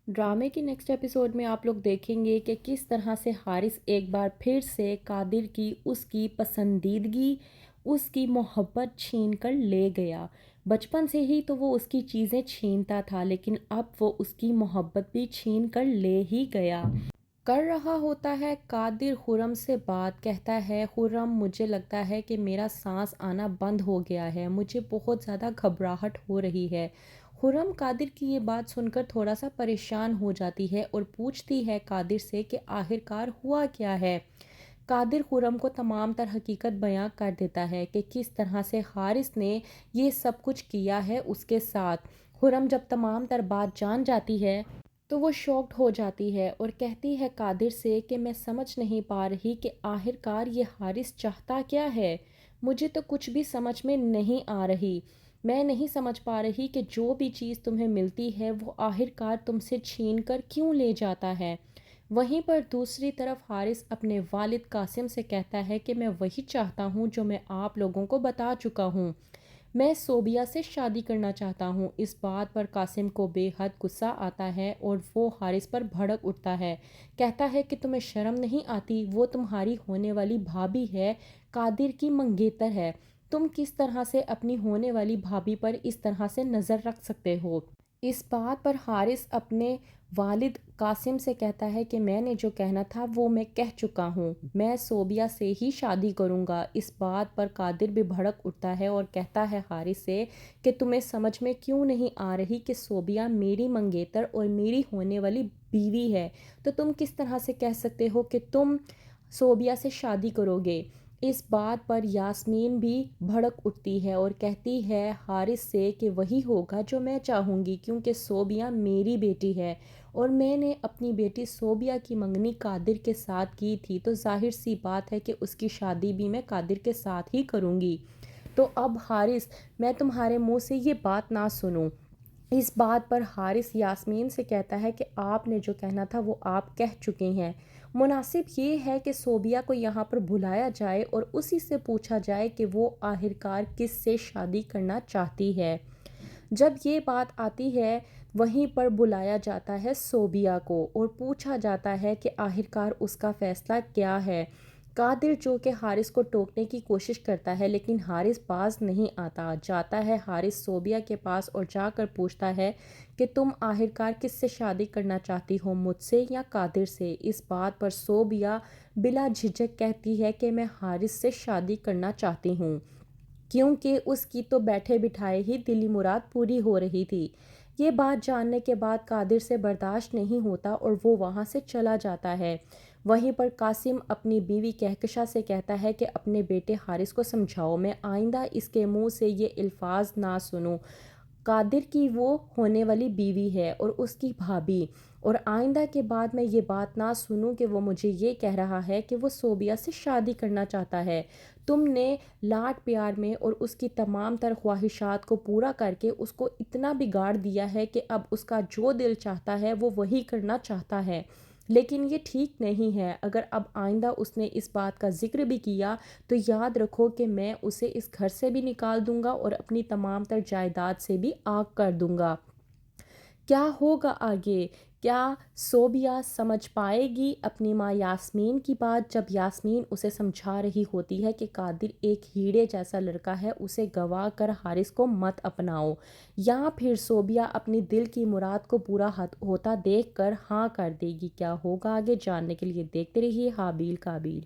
ड्रामे के next episode में आप लोग देखेंगे कि किस तरह से हारिस एक बार फिर से कादिर की उसकी पसंदीदगी, उसकी मोहब्बत छीन कर ले गया। बचपन से ही तो वो उसकी चीज़ें छीनता था, लेकिन अब वो उसकी मोहब्बत भी छीन कर ले ही गया। कर रहा होता है कादिर खुर्रम से बात, कहता है खुर्रम मुझे लगता है कि मेरा सांस आना बंद हो गया है, मुझे बहुत ज़्यादा घबराहट हो रही है। खुर्रम कादिर की ये बात सुनकर थोड़ा सा परेशान हो जाती है और पूछती है कादिर से कि आखिरकार हुआ क्या है। कादिर खुर्रम को तमाम तर हकीकत बयां कर देता है कि किस तरह से हारिस ने ये सब कुछ किया है उसके साथ। खुर्रम जब तमाम तर बात जान जाती है तो वो शॉक्ड हो जाती है और कहती है कादिर से कि मैं समझ नहीं पा रही कि आखिरकार ये हारिस चाहता क्या है। मुझे तो कुछ भी समझ में नहीं आ रही। मैं नहीं समझ पा रही कि जो भी चीज़ तुम्हें मिलती है वो आखिरकार तुमसे छीन कर क्यों ले जाता है। वहीं पर दूसरी तरफ हारिस अपने वालिद कासिम से कहता है कि मैं वही चाहता हूँ जो मैं आप लोगों को बता चुका हूँ। मैं सोबिया से शादी करना चाहता हूँ। इस बात पर कासिम को बेहद गुस्सा आता है और वो हारिस पर भड़क उठता है। कहता है कि तुम्हें शर्म नहीं आती, वो तुम्हारी होने वाली भाभी है, कादिर की मंगेतर है। तुम किस तरह से अपनी होने वाली भाभी पर इस तरह से नज़र रख सकते हो। इस बात पर हारिस अपने वालिद कासिम से कहता है कि मैंने जो कहना था वो मैं कह चुका हूँ, मैं सोबिया से ही शादी करूँगा। इस बात पर कादिर भी भड़क उठता है और कहता है हारिस से कि तुम्हें समझ में क्यों नहीं आ रही कि सोबिया मेरी मंगेतर और मेरी होने वाली बीवी है, तो तुम किस तरह से कह सकते हो कि तुम सोबिया से शादी करोगे। इस बात पर यास्मीन भी भड़क उठती है और कहती है हारिस से कि वही होगा जो मैं चाहूँगी, क्योंकि सोबिया मेरी बेटी है और मैंने अपनी बेटी सोबिया की मंगनी कादिर के साथ की थी, तो जाहिर सी बात है कि उसकी शादी भी मैं कादिर के साथ ही करूँगी। तो अब हारिस, मैं तुम्हारे मुंह से ये बात ना सुनूं। इस बात पर हारिस यास्मीन से कहता है कि आपने जो कहना था वो आप कह चुके हैं। मुनासिब ये है कि सोबिया को यहाँ पर बुलाया जाए और उसी से पूछा जाए कि वो आखिरकार किस से शादी करना चाहती है। जब ये बात आती है, वहीं पर बुलाया जाता है सोबिया को और पूछा जाता है कि आखिरकार उसका फ़ैसला क्या है। कादिर जो कि हारिस को टोकने की कोशिश करता है, लेकिन हारिस बाज नहीं आता। जाता है हारिस सोबिया के पास और जाकर पूछता है कि तुम आखिरकार किससे शादी करना चाहती हो, मुझसे या कादिर से। इस बात पर सोबिया बिला झिझक कहती है कि मैं हारिस से शादी करना चाहती हूँ, क्योंकि उसकी तो बैठे बिठाए ही दिली मुराद पूरी हो रही थी। ये बात जानने के बाद कादिर से बर्दाश्त नहीं होता और वो वहाँ से चला जाता है। वहीं पर कासिम अपनी बीवी कहकशा से कहता है कि अपने बेटे हारिस को समझाओ, मैं आइंदा इसके मुंह से ये अल्फाज ना सुनूं। कादिर की वो होने वाली बीवी है और उसकी भाभी, और आइंदा के बाद मैं ये बात ना सुनूं कि वो मुझे ये कह रहा है कि वो सोबिया से शादी करना चाहता है। तुमने लाड प्यार में और उसकी तमाम तर ख्वाहिशात को पूरा करके उसको इतना बिगाड़ दिया है कि अब उसका जो दिल चाहता है वो वही करना चाहता है। लेकिन ये ठीक नहीं है। अगर अब आइंदा उसने इस बात का जिक्र भी किया तो याद रखो कि मैं उसे इस घर से भी निकाल दूंगा और अपनी तमाम तर जायदाद से भी आग कर दूंगा। क्या होगा आगे? क्या सोबिया समझ पाएगी अपनी माँ यास्मीन की बात, जब यास्मीन उसे समझा रही होती है कि कादिर एक हीरे जैसा लड़का है, उसे गवा कर हारिस को मत अपनाओ। या फिर सोबिया अपनी दिल की मुराद को पूरा होता देख कर हाँ कर देगी। क्या होगा आगे जानने के लिए देखते रहिए हाबील काबील।